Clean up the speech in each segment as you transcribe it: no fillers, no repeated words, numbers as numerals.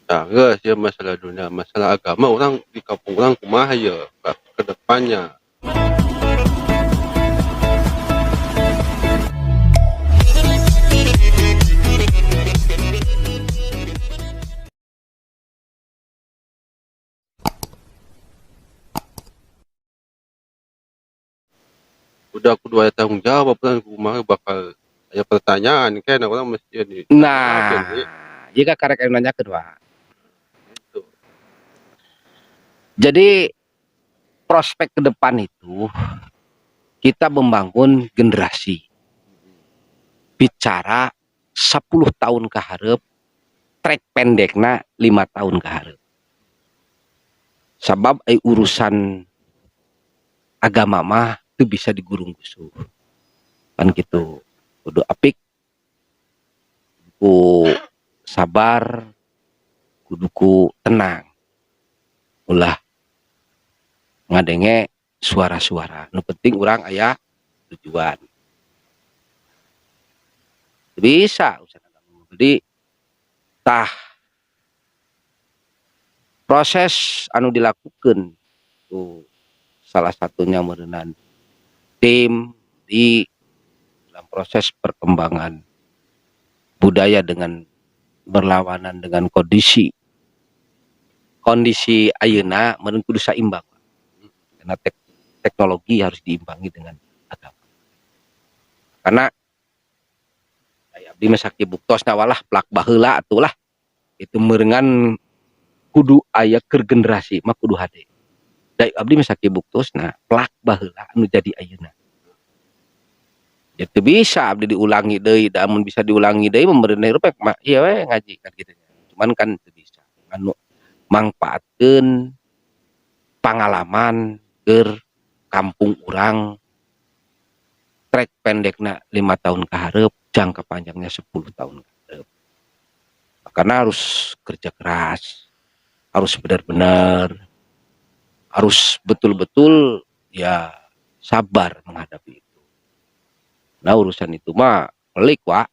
Cara sih masalah dunia, masalah agama orang di kampung orang kumaha ya Kak, ke depannya. Udah kudu aya tanggung jawab dan kumaha bakal aya pertanyaan kan orang mesti ditanya jawabkeun Nah, ieu, jika karek anu nanyakeun Wak. gitu. Jadi prospek ke depan itu kita membangun generasi. Bicara 10 tahun ke hareup, trek pendekna 5 tahun ke hareup. Sabab urusan agama mah itu bisa digurung-gusuh. Kan gitu. Kudu apik, ku sabar, kudu tenang. Ulah ngadenge suara-suara. Nu penting urang aya tujuan. Bisa usaha agama. Jadi tah proses anu dilakukan tuh salah satunya merenang tim di dalam proses perkembangan budaya dengan berlawanan dengan kondisi ayeuna meureun kudu saimbang. Karena teknologi harus diimbangi dengan agama. Karena abdi mah sakti buktosna walah plak baheula atulah itu meureungan kudu aya keur generasi mah kudu hade. Da abdi mah sakti buktosna plak baheula anu jadi ayeuna. Ya teu bisa abdi diulangi deui, da mun bisa diulangi deui meureun rupek mah ieu we ngaji kan kitu nya. Cuman kan teu bisa. Anu mangpaatkeun pangalaman keur kampung urang trek pendekna 5 tahun ke hareup, jangka panjangnya 10 tahun ke hareup. Karena harus kerja keras, harus benar-benar, harus betul-betul ya sabar menghadapi itu. Nah urusan itu mah pelik Wak.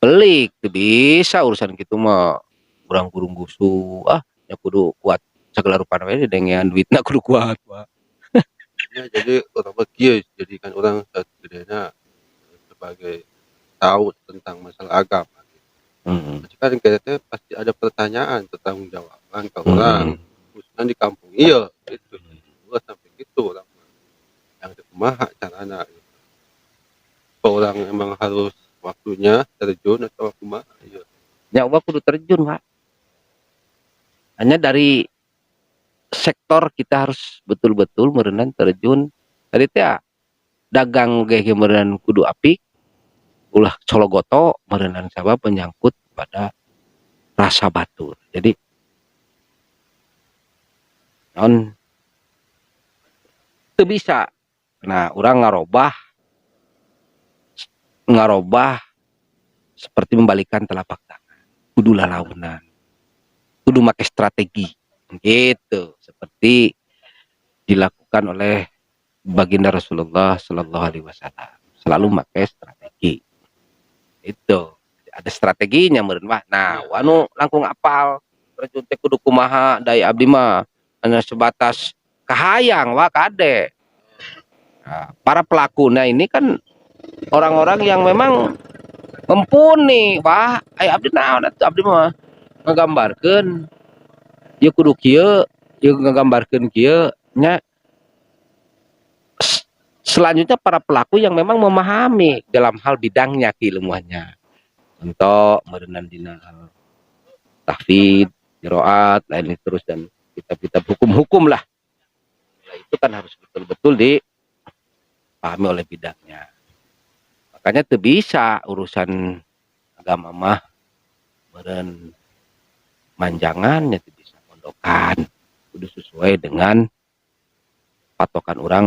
Pelik, teu bisa urusan kitu mah urang gurung-gusu, nya kudu kuat sagala rupana we dengean duitna kudu kuat Wak. Ya jadi orang mah kieu jadikan orang satidaknya sebagai tahu tentang masalah agama. Pasti kan kita teh pasti ada pertanyaan bertanggung jawaban ke orang, khususnya di kampung ieu gitu. Gua sampai gitu orang mah, yang teu kumaha carana gitu. Apa orang emang harus waktunya terjun atau kumaha ieu? Nya Wak kudu terjun Wak. Hanya dari sektor kita harus betul-betul meureunna terjun. Tadi teh dagang ge meureunna kudu apik, ulah cologoto meureunna sabab menyangkut pada rasa batur. Jadi naon teu bisa. Nah, urang ngarobah seperti membalikan telapak tangan. Kudu lalaunan. Kudu make strategi. Gitu. Seperti dilakukan oleh baginda Rasulullah Shallallahu Alaihi Wasallam. Selalu make strategi. Itu. Ada strateginya meureun mah. Nah, anu langkung apal terjun teh kudu kumaha daya abdi mah hanya sebatas kahayang Wak kade. Nah, para pelakuna ini kan orang-orang yang memang mumpuni Wak. Abdi naon atuh abdi mah ngagambarkeun ieu kudu kieu, ieu ngagambarkeun kieu nya. Selanjutnya para pelaku yang memang memahami dalam hal bidangnya keilmuannya. Contoh meureunna dina tahfidz, qiraat, lain terus dan kitab-kitab hukum-hukum lah. Nah, itu kan harus betul-betul dipahami oleh bidangnya. Makanya teu bisa urusan agama mah meureun manjangan nya teu bisa mondokan. Kudu sesuai dengan patokan orang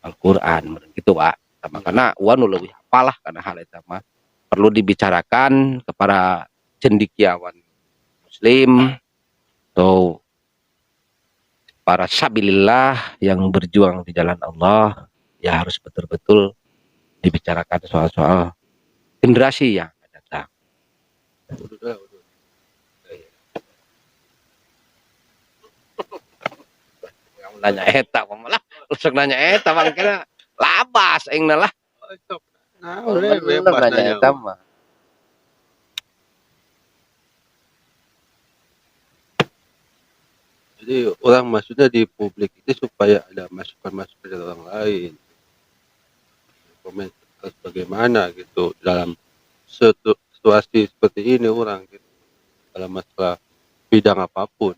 Al-Qur'an meureun kitu Wak. Makana ua nu leuwih hafal lah kana hal eta mah perlu dibicarakan kepada cendekiawan muslim atau para sabilillah yang berjuang di jalan Allah, ya harus betul-betul dibicarakan soal-soal generasi yang akan datang. nanya eta malah sok nanya eta mah kira labas aing lah. Nah, Bener bebas nanya nanya. eta mah. Jadi orang maksudnya di publik itu supaya ada masukan-masukan dari orang lain. Komen harus bagaimana gitu dalam situasi seperti ini orang gitu. Dalam masalah bidang apapun.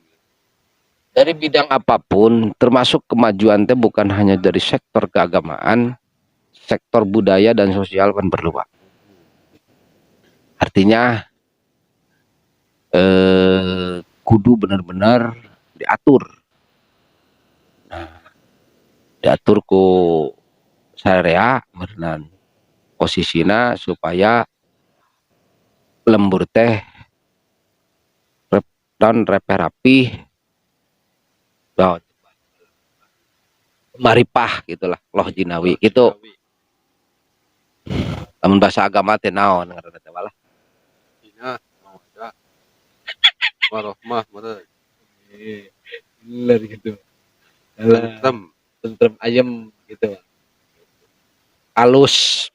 Dari bidang apapun, termasuk kemajuan teh bukan hanya dari sektor keagamaan, sektor budaya dan sosial kan perlu Pak. Artinya kudu benar-benar diatur. Nah, diatur ku sarea berenang posisinya supaya lembur teh dan rapi maripah gitulah loh jinawi gitu. Namun bahasa agama teh naon ngaranna teh walah. Ina mau ada warohmah meureun. Bener gitu. Tentrem Tentrem ayem gitu. Alus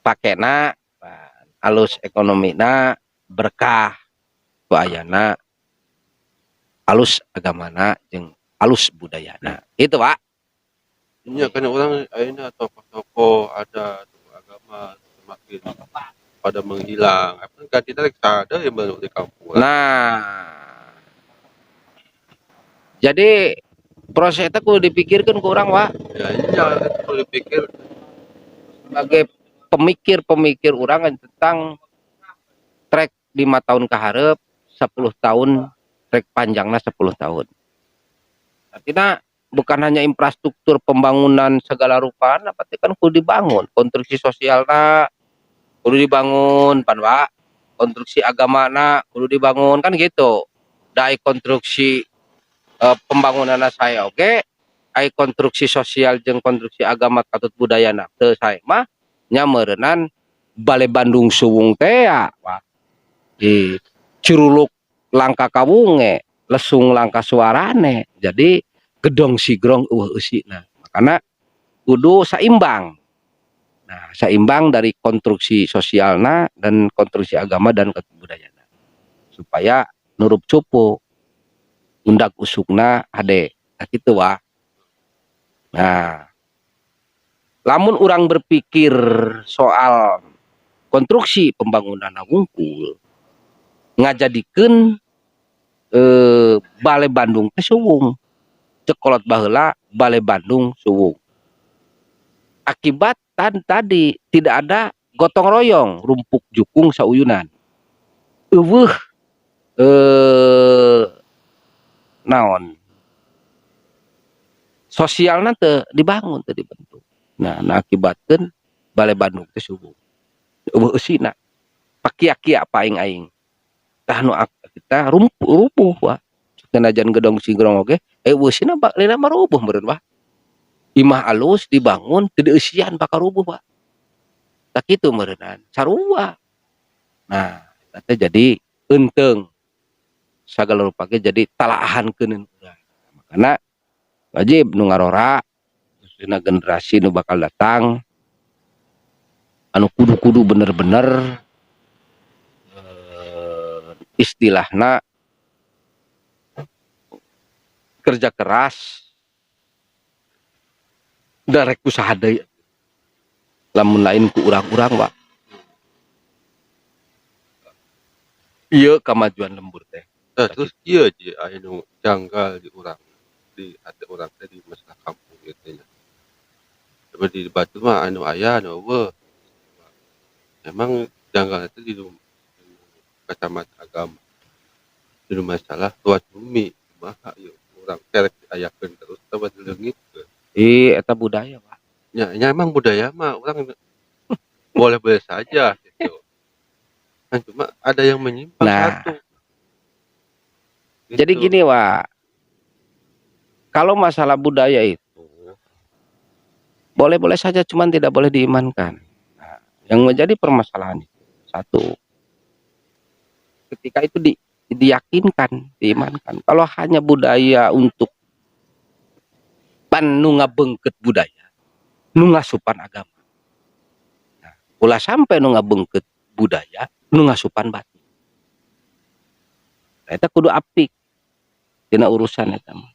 pakena, alus ekonomina berkah ayana, alus agamana jeung alus budayana. Itu Pak. Iya kan orang akhirnya tokoh-tokoh ada tokoh agama semakin pada menghilang. Apa ganti tarik ada yang baru di kampung. Nah, jadi proses itu kudu dipikirkan kurang Pak. Ya iya itu perlu dipikir. Sebagai pemikir-pemikir orang tentang trek 5 tahun ke hareup, 10 tahun, trek panjangnya 10 tahun. Artinya bukan hanya infrastruktur pembangunan segala rupa, tapi kan kudu dibangun, konstruksi sosialna kudu dibangun, pan Pak. Konstruksi agamana kudu dibangun kan gitu. Dai konstruksi pembangunan saya oke, ai konstruksi sosial jeung konstruksi agama katut budayana teu sae mah nya meureunnan Bale Bandung Suwung teh ya Pak. Di Curuluk langka kawunge, lesung langka suarane. Jadi gedong sigrong eueuh eusina. Makana kudu saimbang. Nah, seimbang dari konstruksi sosialna dan konstruksi agama dan kebudayaan. Supaya nurup cupu undak usukna hade. Nah, gitu Wah. Nah, lamun orang berpikir soal konstruksi pembangunan wungkul ngajadikeun Bale Bandung teh suwung. Cekolot baheula Bale Bandung suwung. Akibat tadi tidak ada gotong royong, rumpuk jukung sauyunan. Eueuh naon? Sosialna teu dibangun, teu dibentuk. Nah, akibatkeun Bale Bandung teh subuh. Eueuh eusina. Pakia-kia paing-aing. Tah nu kita rupuh wah. Senajan gedong sigrong oge, eusina baklina mah rubuh meureun wah. Imah alus dibangun teu eusian bakal rubuh Pak. Tak kitu meureunan sarua. Nah, eta jadi eunteng sagala rupa ge jadi talaahankeun urang. Makana wajib nu ngarora khususna generasi nu bakal datang anu kudu-kudu bener-bener istilahna kerja keras darek usaha deui lamun lain ku urang-urang Pak. Ieu kamajuan lembur teh. Terus ieu je anu janggal di urang di hati urang teh di masalah kampung gitu nya. Seperti di Batu mah anu aya anu eueuh. Emang janggal itu di kacamata agama. Di masalah luas bumi kumaha ieu urang kerek diayakeun terus teu dileungitkeun. Eta budaya Pak. Ya emang budaya mah orang boleh-boleh saja gitu. Kan cuma ada yang menyimpang satu. Gitu. Jadi gini Wak, kalau masalah budaya itu boleh-boleh saja, cuman tidak boleh diimankan. Nah, yang menjadi permasalahan itu satu, ketika itu diyakinkan, diimankan. Kalau hanya budaya untuk pan nu ngabengket budaya, nu ngasupan agama. Nah, ulah sampai nu ngabengket budaya, nu ngasupan batu. Nah, eta kudu apik dina urusan eta mah.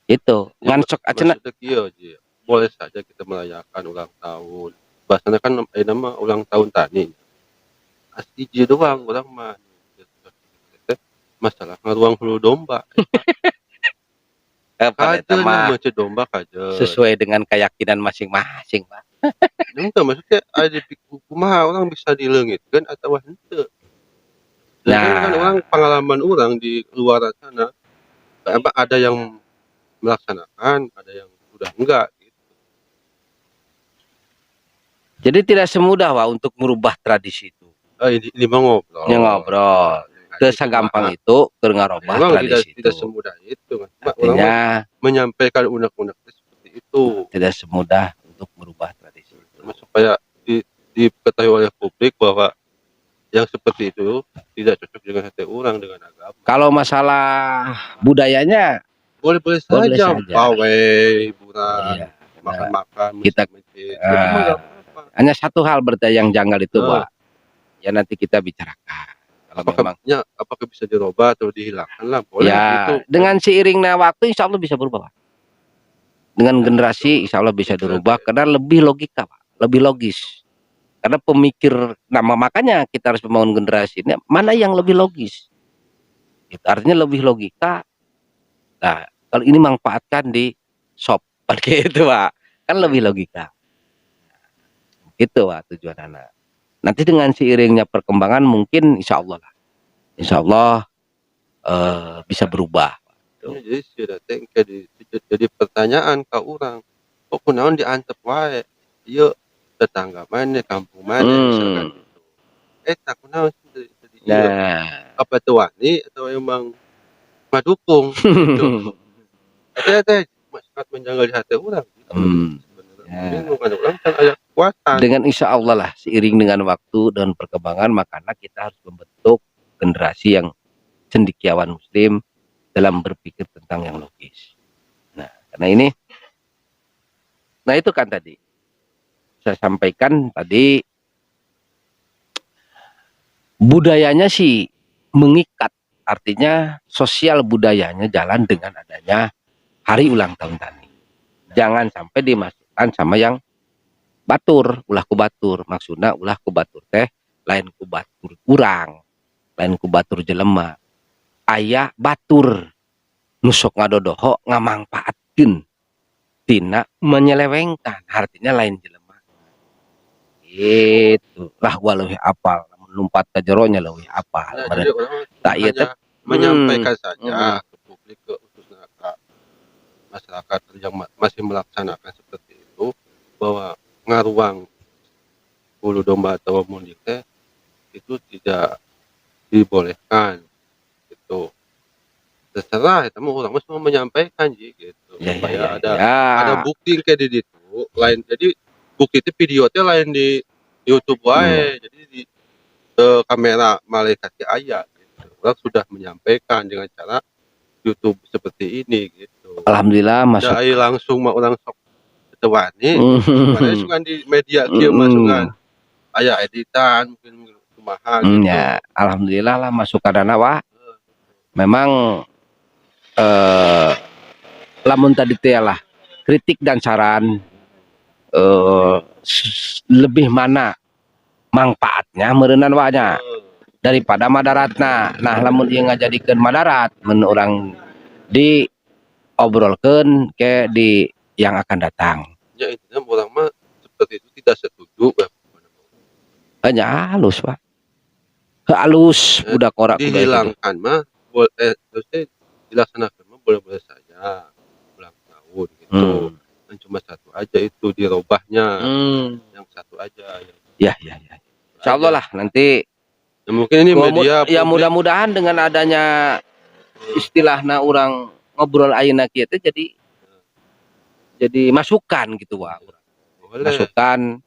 Itu Ya, ngan sok acenah maksudnya kieu Ji, boleh saja kita merayakan ulang tahun. Bahasanya kan nama ulang tahun tani. Asli hiji doang urang mah. Masalah ngaruang hulu domba. pan eta Kajeun lah mah macet domba kajeun. sesuai dengan keyakinan masing-masing, Pak. Henteu maksudnya aya kumaha urang bisa dileungitkeun atawa henteu. Kan Nah, orang pengalaman orang di luar sana, apa ada yang melaksanakan, ada yang sudah enggak gitu. jadi tidak semudah Wak untuk merubah tradisi itu. Ini mah ngobrol. Ya ngobrol. Teu sagampang itu keur ngarobah Memang tradisi tidak itu. semudah itu. Orang Artinya menyampaikan unek-unek seperti itu. tidak semudah untuk merubah tradisi itu. Supaya diketahui oleh publik bahwa yang seperti itu tidak cocok dengan hati orang, dengan agama. Kalau masalah budayanya Boleh-boleh boleh saja, saja. pawai, hiburan, Iya. makan-makan, Kita masjid. Itu mah nggak apa-apa. hanya satu hal berarti yang janggal itu, Nah. Pak. Ya nanti kita bicarakan. Kalau memang Apakah bisa dirubah atau dihilangkan lah, boleh ya gitu. dengan seiringnya waktu insya Allah bisa berubah, Pak. Dengan generasi insya Allah bisa dirubah karena lebih logika, Pak. Lebih logis. Karena pemikir, makanya kita harus membangun generasi ini mana yang lebih logis. Itu artinya lebih logika. Nah, kalau ini manfaatkan di shop gitu, Pak. Kan lebih logika. Itu, Pak, tujuan anak. Nanti dengan seiringnya perkembangan mungkin insya Allah lah. Insya Allah bisa berubah. Ya, jadi sudah jadi pertanyaan ke orang, kok kunaon diantep wae? Ieu tetangga mana, kampung mana, misalkan gitu. Tak kunaon teu ieu. Nah, Apa teu wani atau emang madukung gitu. Eta sangat menjanggal di hati orang gitu. Sebenarnya bingung kan orang kan aya kekuatan. dengan insya Allah lah seiring dengan waktu dan perkembangan makanya kita harus membentuk generasi yang cendekiawan muslim dalam berpikir tentang yang logis. Nah, karena ini, nah itu kan tadi saya sampaikan tadi budayanya sih mengikat, artinya sosial budayanya jalan dengan adanya hari ulang tahun tani. Jangan sampai dimasukkan sama yang batur, ulah ku batur, maksudnya ulah ku batur teh lain ku batur kurang, lain ku batur jelema. Aya batur nusok ngadodoho ngamangpaatkeun tina menyelewengkan, artinya lain jelema. Itu lah gua leuwih apal, lumpat ka jeronya leuwih apal. Nah, jadi orang tak ieu teh menyampaikan saja ke publik, ke khususnya ke masyarakat yang masih melaksanakan seperti itu, bahwa ngaruang bulu domba atau mudik teh itu tidak dibolehkan gitu. Terserah itu mah urang mah cuma menyampaikan gitu. Supaya ada bukti kayak di ditu lain, jadi bukti itu video teh lain di YouTube wae. Jadi di kamera malaikat teh aya gitu. Urang sudah menyampaikan dengan cara YouTube seperti ini gitu. Alhamdulillah masuk. Da langsung mah urang sok teu wani. Makanya sugan di media kieu mah sugan aya editan mungkin kumaha gitu. Ya, alhamdulillah lah masukanana Wak. Memang lamun tadi teh lah kritik dan saran lebih mana manfaatnya meureunnan wanya daripada madaratna. Nah, lamun ieu ngajadikeun madarat mun urang diobrolkeun ke di yang akan datang. Ya intinya urang mah seperti itu tidak setuju. Hanya halus, Pak. Halus budak ora dihilangkan mah terusnya dilaksanakan mah boleh-boleh saja ulang tahun gitu. Dan cuma satu aja itu dirobahnya. Yang satu aja ya. Insyaallah lah nanti ya, mungkin ini media ya mudah-mudahan dengan adanya istilahna orang ngobrol ayeuna kieu teh jadi masukan gitu Wak. Masukan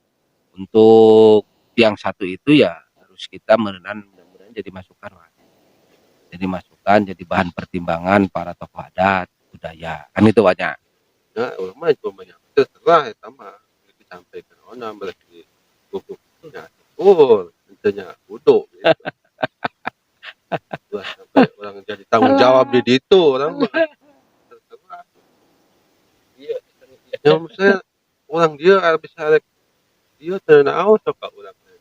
untuk yang satu itu ya harus kita mudah-mudahan jadi masukan Wak. Jadi masukan, jadi bahan pertimbangan para tokoh adat budaya kan itu banyak. Ya urang mah cuma menyampaikan terserah eta mah disampaikan ona berarti kukunya syukur henteu nya kudu gitu. Ulah sampai urang jadi tanggung jawab di ditu urang mah terserah. Iya, Ya maksudnya urang dieu bisa rek ieu teu naon sok ka urang teh.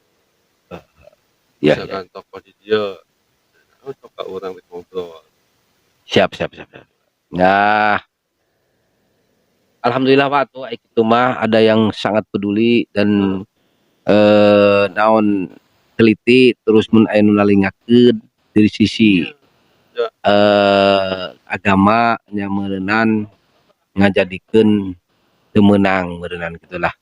iya, iya. Misalkan tokoh di dieu teu naon sok ka urang rek ngobrol. Siap, siap, siap, siap. Nah, alhamdulillah Pak tuh itu mah ada yang sangat peduli dan naon teliti terus mun aya nu nalingakeun dari sisi Iya, ya agama nya meureunnan ngajadikeun teu meunang meureunnan gitulah.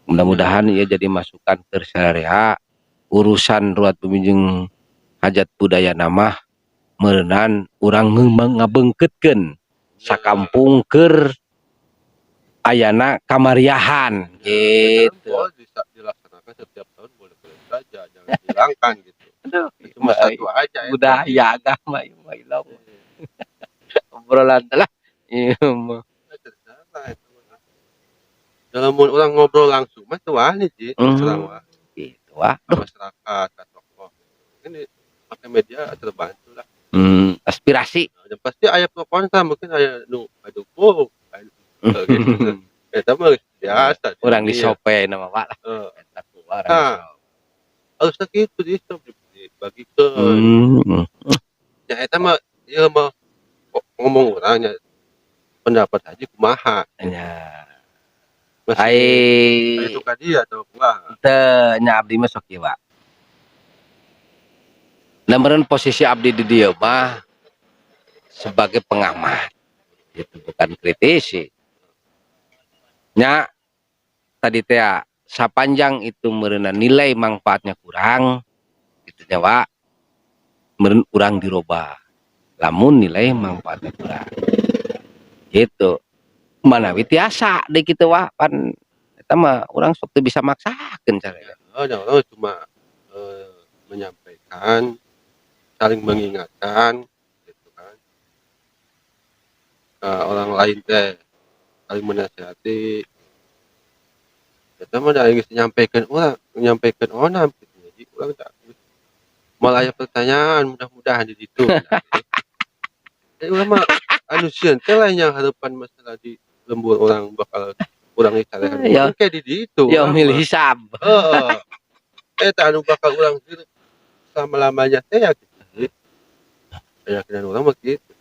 Mudah-mudahan ieu jadi masukan keur sararea urusan ruat bumi jeung hajat budayana mah meureunnan urang ngabeungkeutkeun sakampung keur ayana kamariahan gitu. boleh bisa dilaksanakan setiap tahun boleh-boleh saja, jangan dihilangkan gitu. Aduh, Cuma satu aja itu. budaya agama ieu mah ilau mah. Obrolan teh lah ieu mah. Terserah itu mah. Dalam mun urang ngobrol langsung mah teu wani Ci, urang mah. Gitu wah. Ka masyarakat, ka tokoh. Ini pakai media terbantu lah. Aspirasi. Dan pasti aya pro kontra mungkin aya nu kadukung, aya nu gitu. Eta mah biasa. Urang disope nama Pak lah. Heeh. Eta kumaha Nah, harusnya gitu dibagikeun. Ya eta mah ieu mah ngomong urang nya pendapat haji kumaha. nya. Masih aya Ai nu ka dia atau kumaha. teu nya abdi mah sok ieu Pak. Lemeureun posisi abdi di dieu mah sebagai pengamat. Gitu bukan kritisi. Nya tadi teh sapanjang itu meureunna nilai manfaatnya kurang gitu nya Pak. Meureun urang dirobah. Lamun nilai manfaatnya kurang. Gitu. Manawi tiasa deui kitu Wak pan eta mah urang sok teu bisa maksakeun carana. Ya orang cuma menyampaikan, saling mengingatkan gitu kan. Orang lain teh saling menasihati. Eta mah da geus nyampaikeun urang, nyampaikeun onam gitu. Jadi urang teh malah aya pertanyaan mudah-mudahan di ditu. Urang mah anu sieun teh lain yang hareupan masalah di lembur urang bakal urang dicarehan urang kayak di ditu. Ya milih hisab. Heeh. Eta anu bakal urang hirup selama-lamanya teh ya gitu. Keyakinan urang mah kitu.